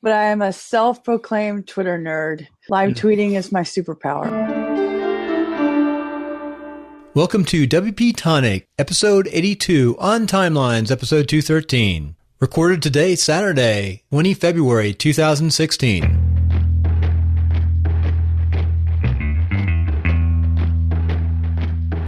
but I am a self-proclaimed Twitter nerd. Live tweeting is my superpower. Welcome to WP-Tonic, episode 82, on Timelines, episode 213. Recorded today, Saturday, 20 February 2016.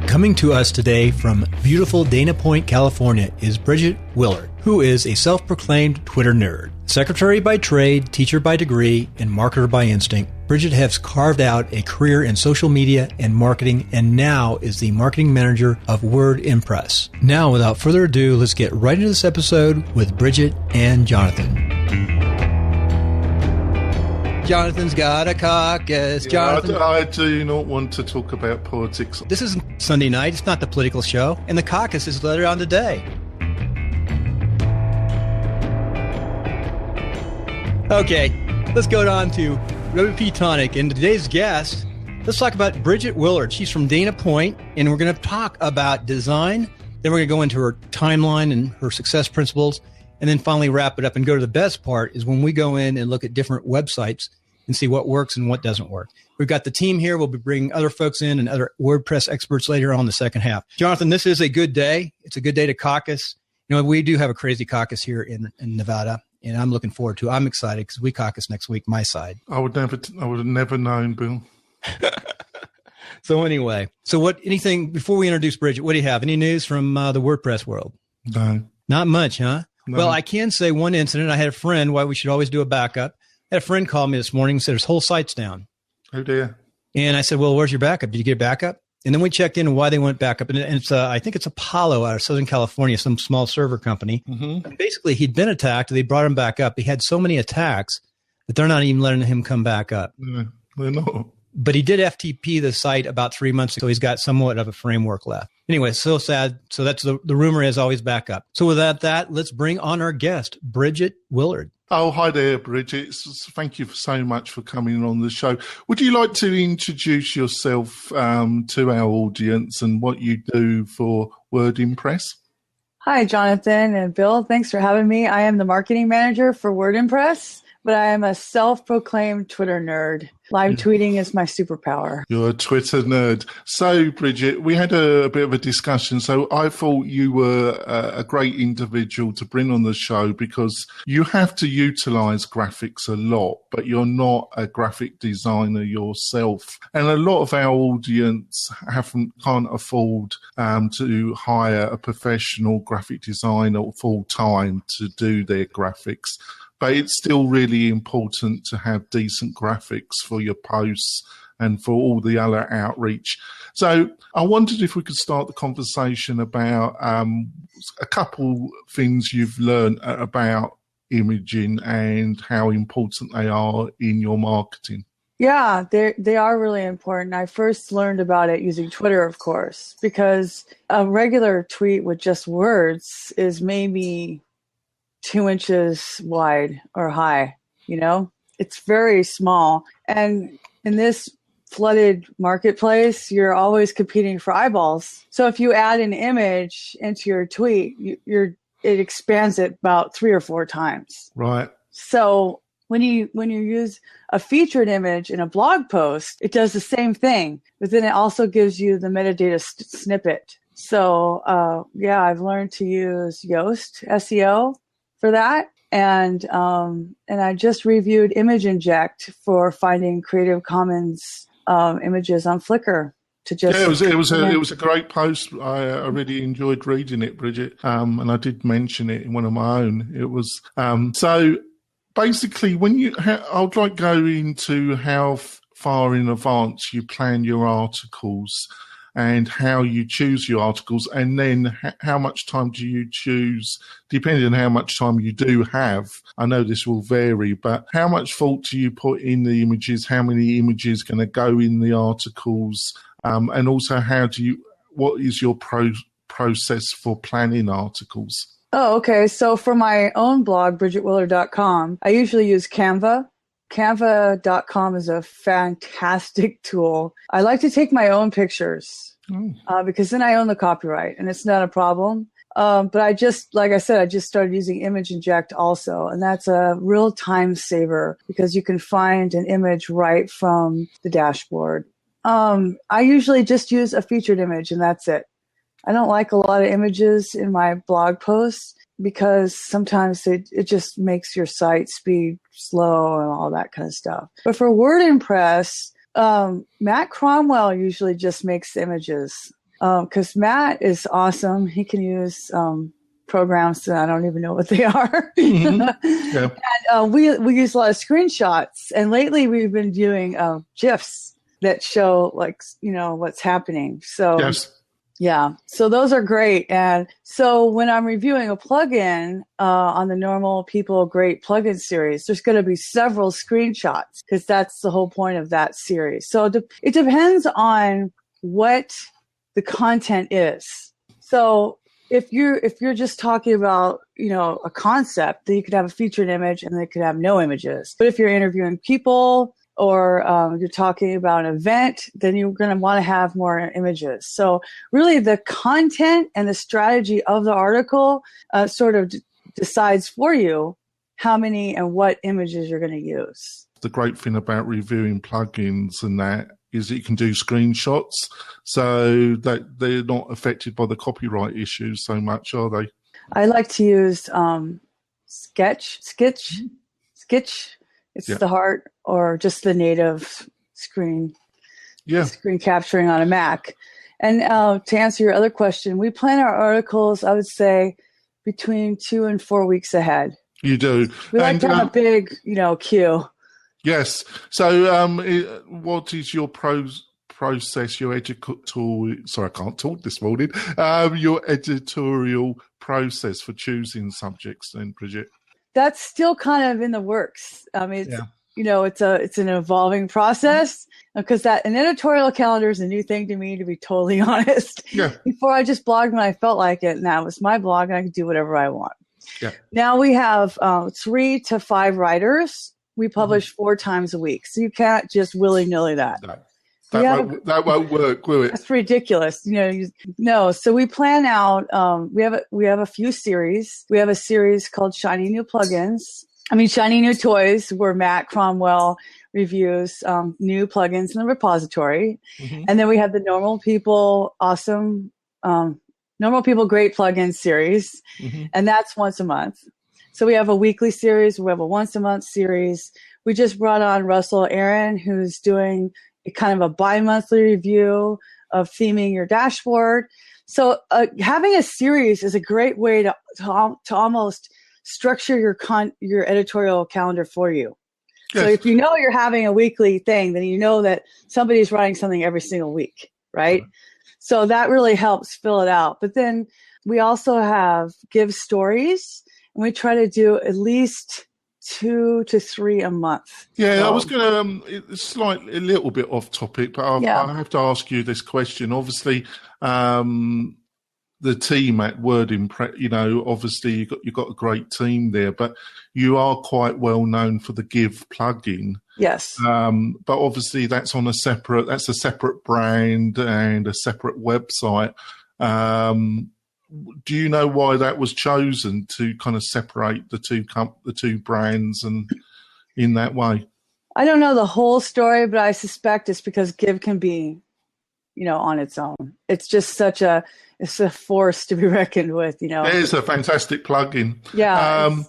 Coming to us today from beautiful Dana Point, California, is Bridget Willard, who is a self-proclaimed Twitter nerd. Secretary by trade, teacher by degree, and marketer by instinct, Bridget has carved out a career in social media and marketing and now is the marketing manager of WordPress. Now, without further ado, let's get right into this episode with Bridget and Jonathan. Jonathan's got a caucus. Yeah, I do not want to talk about politics. This isn't Sunday night. It's not the political show. And the caucus is later on today. Okay, let's go on to WP-Tonic. And today's guest, let's talk about Bridget Willard. She's from Dana Point, and we're going to talk about design. Then we're going to go into her timeline and her success principles, and then finally wrap it up and go to the best part is when we go in and look at different websites and see what works and what doesn't work. We've got the team here. We'll be bringing other folks in and other WordPress experts later on in the second half. Jonathan, this is a good day. It's a good day to caucus. You know, we do have a crazy caucus here in Nevada, and I'm looking forward to it. I'm excited because we caucus next week, my side. I would have never known, Bill. So anyway, anything, before we introduce Bridget, what do you have? Any news from the WordPress world? No. Not much, huh? No. Well, I can say one incident. I had a friend, why we should always do a backup. I had a friend call me this morning and said, his whole site's down. Oh, dear. And I said, well, where's your backup? Did you get backup? And then we checked in on why they went backup. And it's, I think it's Apollo out of Southern California, some small server company. Mm-hmm. And basically, he'd been attacked. They brought him back up. He had so many attacks that they're not even letting him come back up. No, they're not. But he did FTP the site about 3 months ago. So he's got somewhat of a framework left. Anyway, so sad. So that's the rumor is always back up. So without that, let's bring on our guest, Bridget Willard. Oh, hi there, Bridget. Thank you so much for coming on the show. Would you like to introduce yourself to our audience and what you do for WordPress? Hi, Jonathan and Bill. Thanks for having me. I am the marketing manager for WordPress, but I am a self-proclaimed Twitter nerd. Live tweeting is my superpower. You're a Twitter nerd. So, Bridget, we had a bit of a discussion. So I thought you were a great individual to bring on the show because you have to utilize graphics a lot, but you're not a graphic designer yourself. And a lot of our audience can't afford to hire a professional graphic designer full time to do their graphics. But it's still really important to have decent graphics for your posts and for all the other outreach. So I wondered if we could start the conversation about a couple things you've learned about imaging and how important they are in your marketing. Yeah, they are really important. I first learned about it using Twitter, of course, because a regular tweet with just words is maybe 2 inches wide or high, you know, it's very small. And in this flooded marketplace, you're always competing for eyeballs. So if you add an image into your tweet, it expands it about 3 or 4 times. Right. So when you use a featured image in a blog post, it does the same thing, but then it also gives you the metadata snippet. So I've learned to use Yoast SEO for that. And I just reviewed Image Inject for finding Creative Commons images on Flickr. It was a great post. I really enjoyed reading it, Bridget. And I did mention it in one of my own. It was so basically I would like to go into how far in advance you plan your articles and how you choose your articles, and then how much time do you choose, depending on how much time you do have. I know this will vary, but how much thought do you put in the images? How many images going to go in the articles? And also, what is your process for planning articles? Oh, okay. So for my own blog, BridgetWillard.com, I usually use Canva. Canva.com is a fantastic tool. I like to take my own pictures because then I own the copyright and it's not a problem. But I just, like I said, I just started using Image Inject also. And that's a real time saver because you can find an image right from the dashboard. I usually just use a featured image and that's it. I don't like a lot of images in my blog posts because sometimes it just makes your site speed slow and all that kind of stuff. But for WordPress, Matt Cromwell usually just makes images because Matt is awesome. He can use programs that I don't even know what they are. Mm-hmm. Yeah. And we use a lot of screenshots. And lately we've been doing GIFs that show like, what's happening. So yes. Yeah. So those are great. And so when I'm reviewing a plugin on the Normal People Great Plugin series, there's going to be several screenshots because that's the whole point of that series. So it depends on what the content is. So if you're just talking about, a concept, then you could have a featured image and they could have no images. But if you're interviewing people, or you're talking about an event, then you're going to want to have more images. So really the content and the strategy of the article sort of decides for you how many and what images you're going to use. The great thing about reviewing plugins and that is that you can do screenshots so that they're not affected by the copyright issues so much, are they? I like to use Sketch. It's the heart or just the native screen capturing on a Mac. And to answer your other question, we plan our articles, I would say, between 2 and 4 weeks ahead. You do. We like to have a big, queue. Yes. So what is your process, your editorial, sorry, I can't talk this morning, your editorial process for choosing subjects then, Bridget? That's still kind of in the works. It's an evolving process because an editorial calendar is a new thing to me, to be totally honest. Yeah. Before I just blogged when I felt like it, and that was my blog, and I could do whatever I want. Yeah. Now we have 3 to 5 writers. We publish 4 times a week, so you can't just willy-nilly that. No. That won't work, will it? That's ridiculous. No. So we plan out. We have a few series. We have a series called Shiny New Toys, where Matt Cromwell reviews new plugins in the repository, and then we have the Normal People Great Plugin series, and that's once a month. So we have a weekly series. We have a once a month series. We just brought on Russell Aaron, who's doing kind of a bi-monthly review of theming your dashboard. So having a series is a great way to almost structure your editorial calendar for you. Yes. So if you know you're having a weekly thing, then you know that somebody's writing something every single week, right? So that really helps fill it out. But then we also have Give Stories, and we try to do at least 2 to 3 a month. Yeah, I was going to, it's a little bit off topic, but I have to ask you this question. Obviously, the team at WordPress, obviously you've got a great team there, but you are quite well known for the Give plugin. Yes. But obviously that's a separate brand and a separate website. Do you know why that was chosen to kind of separate the two brands and in that way? I don't know the whole story, but I suspect it's because Give can be, on its own. It's just it's a force to be reckoned with, It is a fantastic plugin. Yeah.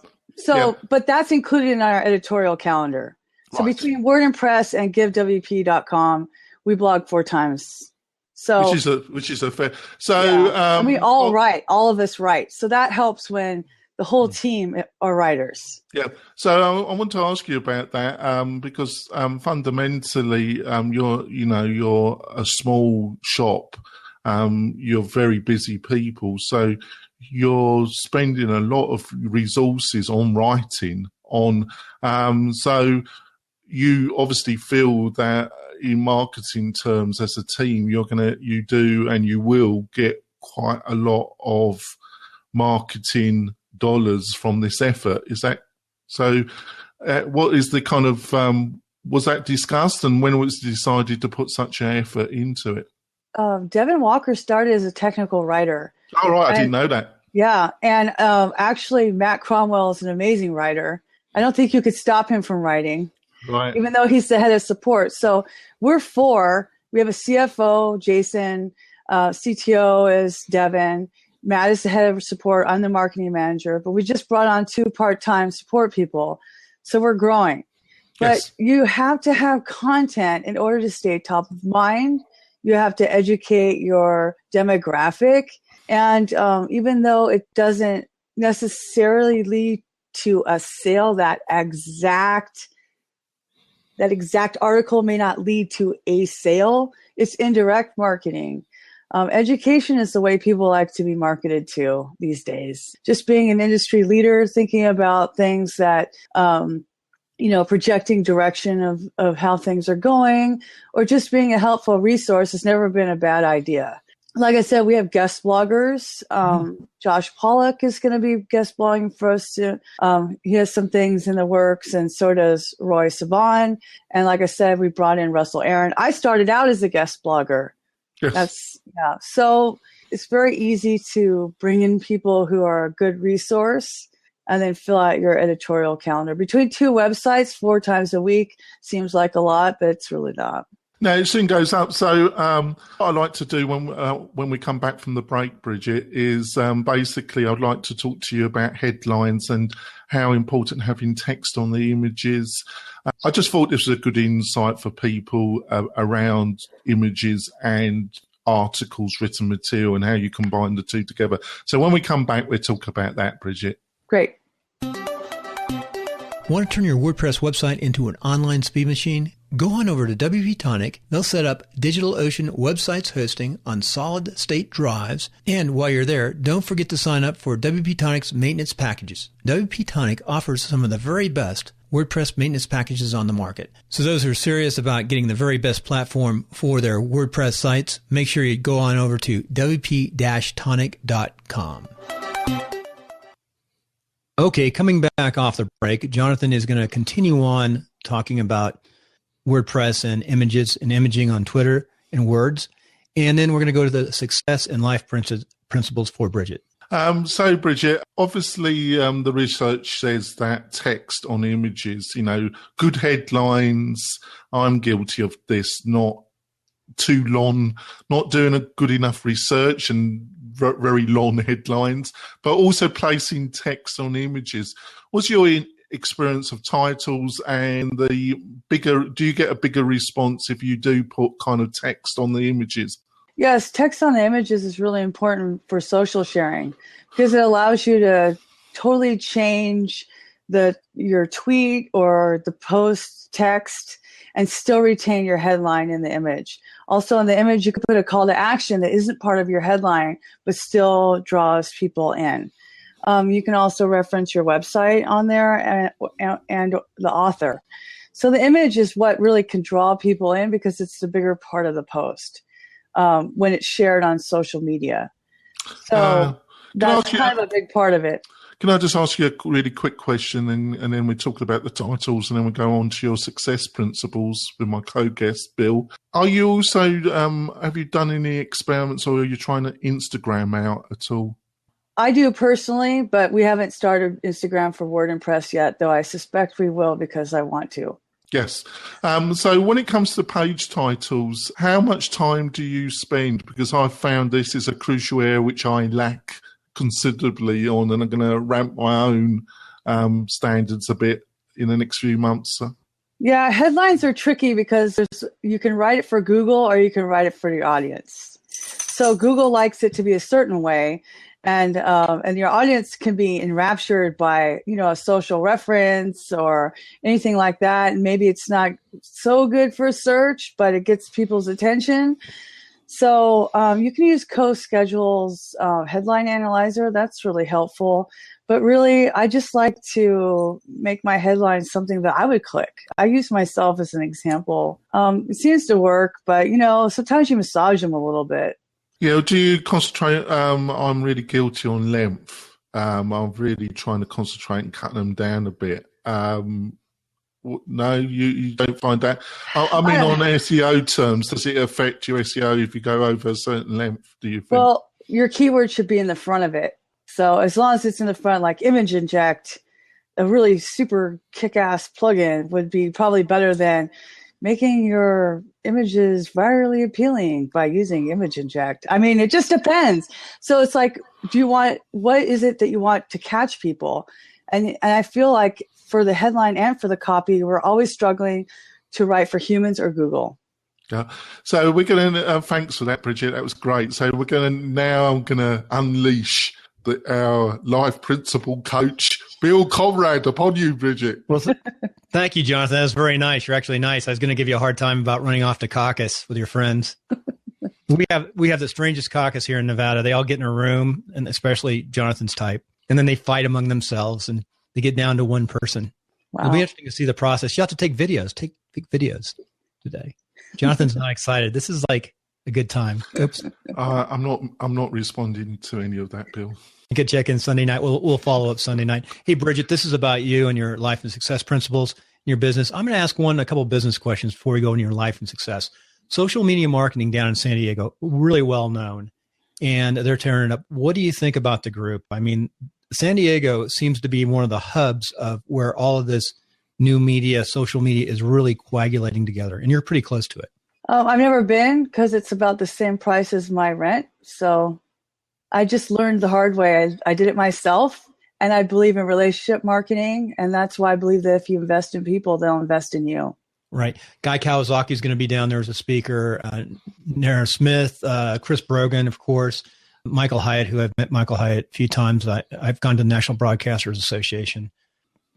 But that's included in our editorial calendar. So between WordPress and GiveWP.com, we blog 4 times. So which is a fair. So and we all write, all of us write. So that helps when the whole team are writers. Yeah. So I want to ask you about that because fundamentally, you're a small shop. You're very busy people, so you're spending a lot of resources on writing. So you obviously feel that in marketing terms, as a team, you do and you will get quite a lot of marketing dollars from this effort. Is that so? What is the kind of was that discussed, and when was it decided to put such an effort into it? Devin Walker started as a technical writer. Oh, right. I didn't know that. Yeah. And actually, Matt Cromwell is an amazing writer. I don't think you could stop him from writing, Right. even though he's the head of support. So we're four. We have a CFO, Jason, CTO is Devin. Matt is the head of support. I'm the marketing manager, but we just brought on 2 part-time support people. So we're growing. But you have to have content in order to stay top of mind. You have to educate your demographic. And even though it doesn't necessarily lead to a sale, that exact article may not lead to a sale. It's indirect marketing. Education is the way people like to be marketed to these days. Just being an industry leader, thinking about things that, projecting direction of how things are going, or just being a helpful resource has never been a bad idea. Like I said, we have guest bloggers. Josh Pollock is going to be guest blogging for us too. He has some things in the works, and so does Roy Saban. And like I said, we brought in Russell Aaron. I started out as a guest blogger. Yes. So it's very easy to bring in people who are a good resource and then fill out your editorial calendar. Between 2 websites, 4 times a week seems like a lot, but it's really not. No, it soon goes up. So what I like to do when we come back from the break, Bridget, is basically I'd like to talk to you about headlines and how important having text on the images. I just thought this was a good insight for people around images and articles, written material, and how you combine the two together. So when we come back, we'll talk about that, Bridget. Great. Want to turn your WordPress website into an online speed machine? Go on over to WP-Tonic. They'll set up DigitalOcean websites hosting on solid-state drives. And while you're there, don't forget to sign up for WP-Tonic's maintenance packages. WP-Tonic offers some of the very best WordPress maintenance packages on the market. So those who are serious about getting the very best platform for their WordPress sites, make sure you go on over to WP-Tonic.com. Okay, coming back off the break, Jonathan is going to continue on talking about WordPress and images and imaging on Twitter and words. And then we're going to go to the success and life principles for Bridget. So, Bridget, obviously the research says that text on images, good headlines, I'm guilty of this, not too long, not doing a good enough research and very long headlines, but also placing text on images. What's your experience of titles, and do you get a bigger response if you do put kind of text on the images? Yes, text on the images is really important for social sharing because it allows you to totally change your tweet or the post text and still retain your headline in the image. Also in the image, you can put a call to action that isn't part of your headline, but still draws people in. You can also reference your website on there and the author. So the image is what really can draw people in because it's the bigger part of the post when it's shared on social media. So that's kind of a big part of it. Can I just ask you a really quick question, and then we talk about the titles, and then we go on to your success principles with my co-guest, Bill. Are you also, have you done any experiments, or are you trying to Instagram out at all? I do personally, but we haven't started Instagram for WordPress yet, though I suspect we will because I want to. Yes. So when it comes to page titles, how much time do you spend? Because I've found this is a crucial area which I lack considerably on, and I'm going to ramp my own standards a bit in the next few months. Yeah, headlines are tricky because you can write it for Google or you can write it for your audience. So Google likes it to be a certain way, and your audience can be enraptured by a social reference or anything like that. And maybe it's not so good for search, but it gets people's attention. So you can use CoSchedule's headline analyzer. That's really helpful. But really, I just like to make my headlines something that I would click. I use myself as an example. It seems to work, but, sometimes you massage them a little bit. Yeah, do you concentrate? I'm really guilty on length. I'm really trying to concentrate and cut them down a bit. No, you don't find that? I mean, on SEO terms, does it affect your SEO if you go over a certain length, do you think? Well, your keyword should be in the front of it. So as long as it's in the front, like image inject, a really super kick-ass plugin would be probably better than making your images virally appealing by using image inject. I mean, it just depends. So it's like, what is it that you want to catch people? And I feel like for the headline and for the copy, we're always struggling to write for humans or Google. Yeah. So we're going to, thanks for that, Bridget. That was great. So we're going to unleash our life principle coach, Bill Conrad, upon you, Bridget. Well, thank you, Jonathan. That was very nice. You're actually nice. I was going to give you a hard time about running off to caucus with your friends. We have the strangest caucus here in Nevada. They all get in a room, and especially Jonathan's type, and then they fight among themselves, and they get down to one person. Wow. It'll be interesting to see the process. You have to take videos. Take videos today. Jonathan's not excited. This is like a good time. Oops. I'm not responding to any of that, Bill. You can check in Sunday night. We'll follow up Sunday night. Hey, Bridget, this is about you and your life and success principles in your business. I'm going to ask a couple of business questions before we go into your life and success. Social media marketing down in San Diego, really well known, and they're tearing it up. What do you think about the group? I mean, San Diego seems to be one of the hubs of where all of this new media, social media is really coagulating together, and you're pretty close to it. I've never been because it's about the same price as my rent. So I just learned the hard way. I did it myself, and I believe in relationship marketing. And that's why I believe that if you invest in people, they'll invest in you. Right. Guy Kawasaki is going to be down there as a speaker. Nara Smith, Chris Brogan, of course, Michael Hyatt, who I've met Michael Hyatt a few times. I've gone to the National Broadcasters Association.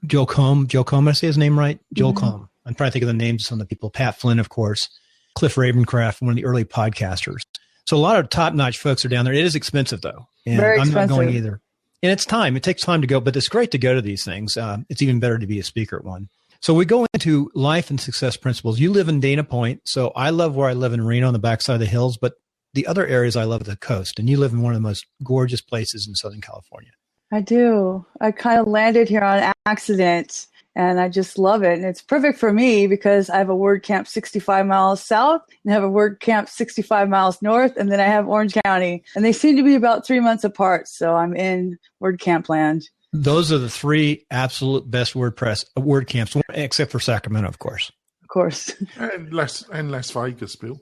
Joel Combs, did I say his name right? Joel Combs. I'm trying to think of the names of some of the people. Pat Flynn, of course. Cliff Ravencraft, one of the early podcasters. So a lot of top-notch folks are down there. It is expensive, though. And Very expensive. I'm not going either. And it's time. It takes time to go, but it's great to go to these things. It's even better to be a speaker at one. So we go into life and success principles. You live in Dana Point. So I love where I live in Reno on the backside of the hills, but the other areas I love are the coast. And you live in one of the most gorgeous places in Southern California. I do. I kind of landed here on accident. And I just love it. And it's perfect for me because I have a WordCamp 65 miles south and I have a WordCamp 65 miles north. And then I have Orange County. And they seem to be about 3 months apart. So I'm in WordCamp land. Those are the three absolute best WordCamps, except for Sacramento, of course. Of course. And Las Vegas, Bill.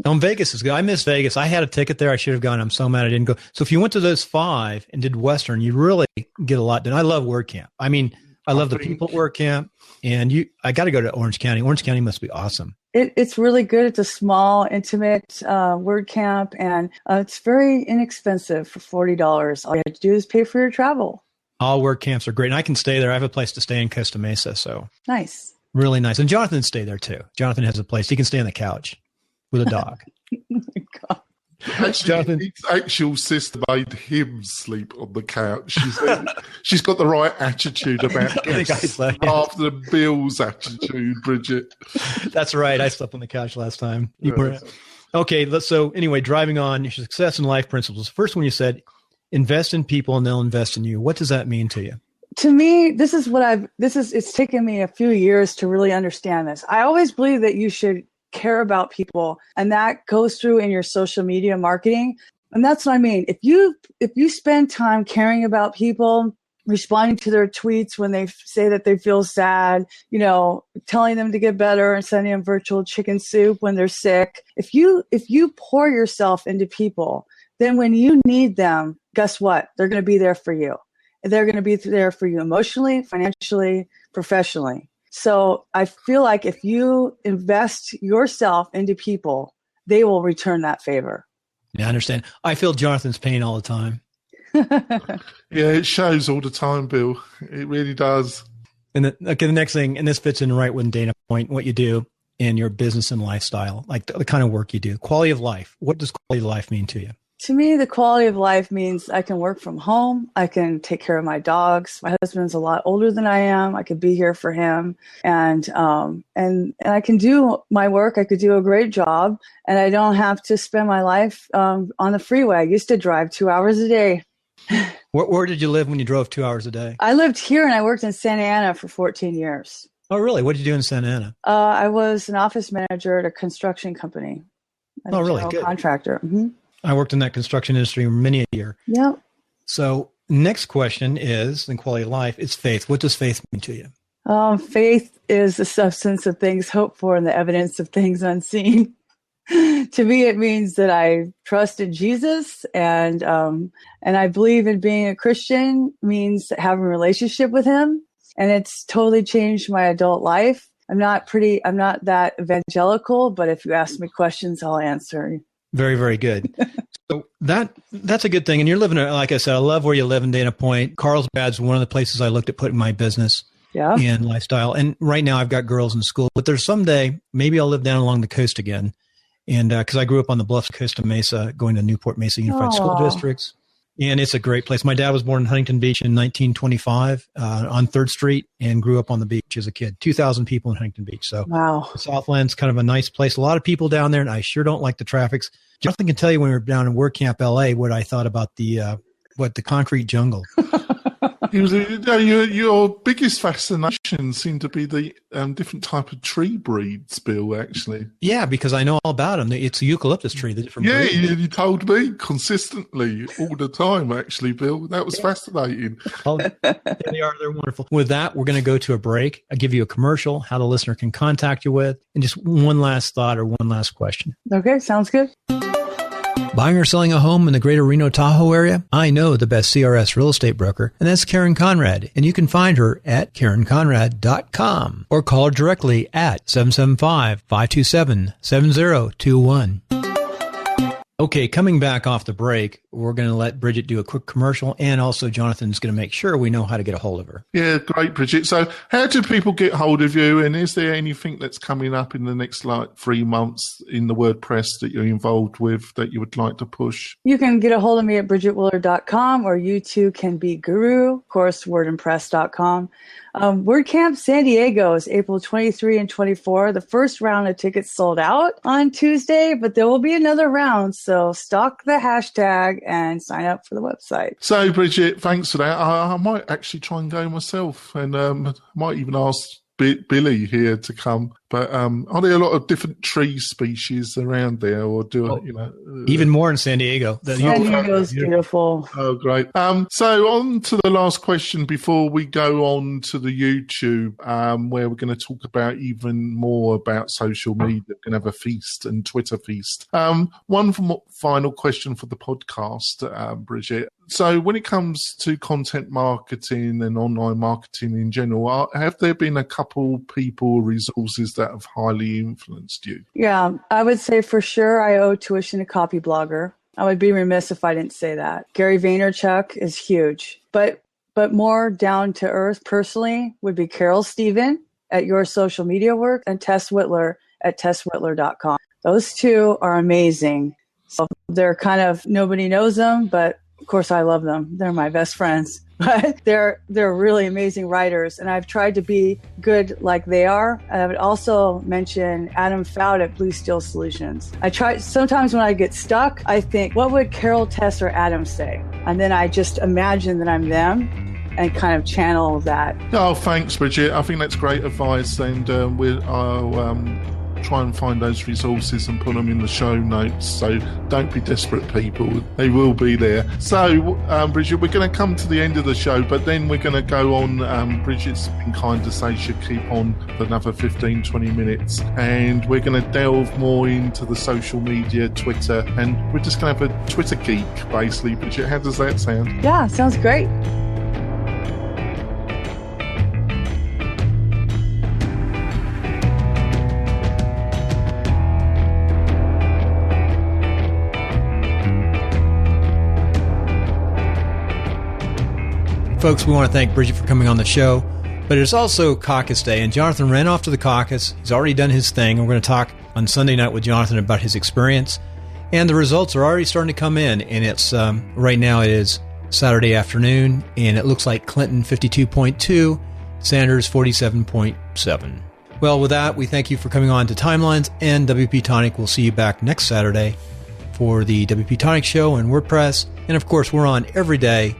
Vegas is good. I miss Vegas. I had a ticket there. I should have gone. I'm so mad I didn't go. So if you went to those 5 and did Western, you really get a lot done. I love WordCamp. I mean, I love the people at WordCamp, and I got to go to Orange County. Orange County must be awesome. It's really good. It's a small, intimate WordCamp, and it's very inexpensive for $40. All you have to do is pay for your travel. All WordCamps are great, and I can stay there. I have a place to stay in Costa Mesa, so nice, really nice. And Jonathan stay there too. Jonathan has a place. He can stay on the couch with a dog. Oh my God. Actually, his actual sister made him sleep on the couch. She's got the right attitude about guests after the Bill's attitude, Bridget. That's right. I slept on the couch last time. Okay. So anyway, driving on your success and life principles. First one you said, invest in people and they'll invest in you. What does that mean to you? To me, it's taken me a few years to really understand this. I always believe that you should care about people, and that goes through in your social media marketing. And that's what I mean. If you spend time caring about people, responding to their tweets when they say that they feel sad, telling them to get better and sending them virtual chicken soup when they're sick. If you pour yourself into people, then when you need them, guess what? They're going to be there for you. They're going to be there for you emotionally, financially, professionally. So I feel like if you invest yourself into people, they will return that favor. Yeah, I understand. I feel Jonathan's pain all the time. Yeah, it shows all the time, Bill. It really does. And the next thing, and this fits in right with Dana Point, what you do in your business and lifestyle, like the kind of work you do. Quality of life. What does quality of life mean to you? To me, the quality of life means I can work from home. I can take care of my dogs. My husband's a lot older than I am. I could be here for him, and I can do my work. I could do a great job, and I don't have to spend my life on the freeway. I used to drive 2 hours a day. Where did you live when you drove 2 hours a day? I lived here, and I worked in Santa Ana for 14 years. Oh, really? What did you do in Santa Ana? I was an office manager at a construction company. Oh, really? Good. Contractor. Mm-hmm. I worked in that construction industry many a year. Yeah. So next question is, in quality of life, it's faith. What does faith mean to you? Faith is the substance of things hoped for and the evidence of things unseen. To me, it means that I trust in Jesus, and I believe in being a Christian means having a relationship with him. And it's totally changed my adult life. I'm not that evangelical, but if you ask me questions, I'll answer. Very, very good. So that's a good thing. And you're living, like I said, I love where you live in Dana Point. Carlsbad's one of the places I looked at putting my business and lifestyle. And right now I've got girls in school, but there's someday, maybe I'll live down along the coast again. And because I grew up on the Bluffs coast of Mesa, going to Newport Mesa Unified School Districts. And it's a great place. My dad was born in Huntington Beach in 1925 on 3rd Street and grew up on the beach as a kid. 2,000 people in Huntington Beach. So the Southland's kind of a nice place. A lot of people down there, and I sure don't like the traffics. Jonathan can tell you when we were down in WordCamp LA what I thought about the concrete jungle. Your biggest fascination seemed to be the different type of tree breeds, Bill, actually. Yeah, because I know all about them. It's a eucalyptus tree. The different breeds. You told me consistently all the time, actually, Bill. That was fascinating. Oh, they are. They're wonderful. With that, we're going to go to a break. I'll give you a commercial, how the listener can contact you with, and just one last thought or one last question. Okay, sounds good. Buying or selling a home in the greater Reno Tahoe area? I know the best CRS real estate broker, and that's Karen Conrad. And you can find her at KarenConrad.com or call her directly at 775-527-7021. Okay, coming back off the break, we're going to let Bridget do a quick commercial, and also Jonathan's going to make sure we know how to get a hold of her. Yeah, great, Bridget. So how do people get hold of you, and is there anything that's coming up in the next 3 months in the WordPress that you're involved with that you would like to push? You can get a hold of me at BridgetWillard.com, or you too can be Guru, of course, WordPress.com. WordCamp San Diego is April 23 and 24. The first round of tickets sold out on Tuesday, but there will be another round. So stalk the hashtag and sign up for the website. So, Bridget, thanks for that. I might actually try and go myself, and might even ask Billy here to come. But are there a lot of different tree species around there, or even more in San Diego? San Diego's beautiful. Oh, great. So on to the last question before we go on to the YouTube, where we're going to talk about even more about social media. We're going to have a feast and Twitter feast. One final question for the podcast, Bridget. So when it comes to content marketing and online marketing in general, have there been a couple people, resources that have highly influenced you? Yeah, I would say for sure I owe tuition to Copy Blogger. I would be remiss if I didn't say that. Gary Vaynerchuk is huge, but more down to earth personally would be Carol Steven at Your Social Media Work and Tess Whitler at TessWhitler.com. Those two are amazing. So they're kind of, nobody knows them, but of course I love them. They're my best friends. But they're really amazing writers, and I've tried to be good like they are. I would also mention Adam Fowd at Blue Steel Solutions. I try sometimes when I get stuck, I think, what would Carol, Tess, or Adam say? And then I just imagine that I'm them and kind of channel that. Oh, thanks, Bridget. I think that's great advice, and I'll try and find those resources and put them in the show notes. So don't be desperate, people. They will be there. So, Bridget, we're going to come to the end of the show, but then we're going to go on. Bridget's been kind to say she'll keep on for another 15, 20 minutes. And we're going to delve more into the social media, Twitter, and we're just going to have a Twitter geek, basically. Bridget, how does that sound? Yeah, sounds great. Folks, we want to thank Bridget for coming on the show, but it's also Caucus Day, and Jonathan ran off to the caucus. He's already done his thing, and we're going to talk on Sunday night with Jonathan about his experience, and the results are already starting to come in, and it's right now it is Saturday afternoon, and it looks like Clinton 52.2, Sanders 47.7. Well, with that, we thank you for coming on to Timelines and WP-Tonic. We'll see you back next Saturday for the WP-Tonic show and WordPress, and of course, we're on every day,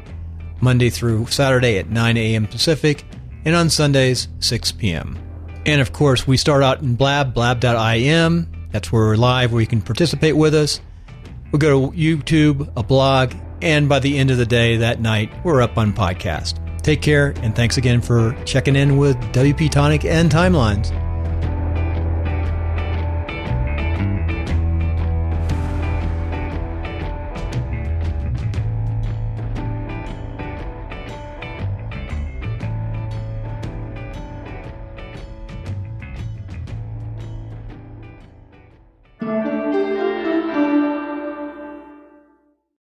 Monday through Saturday at 9 a.m. Pacific, and on Sundays, 6 p.m. And of course, we start out in blab.im. That's where we're live, where you can participate with us. We'll go to YouTube, a blog, And by the end of the day, that night, we're up on podcast. Take care, and thanks again for checking in with WP-Tonic and Timelines.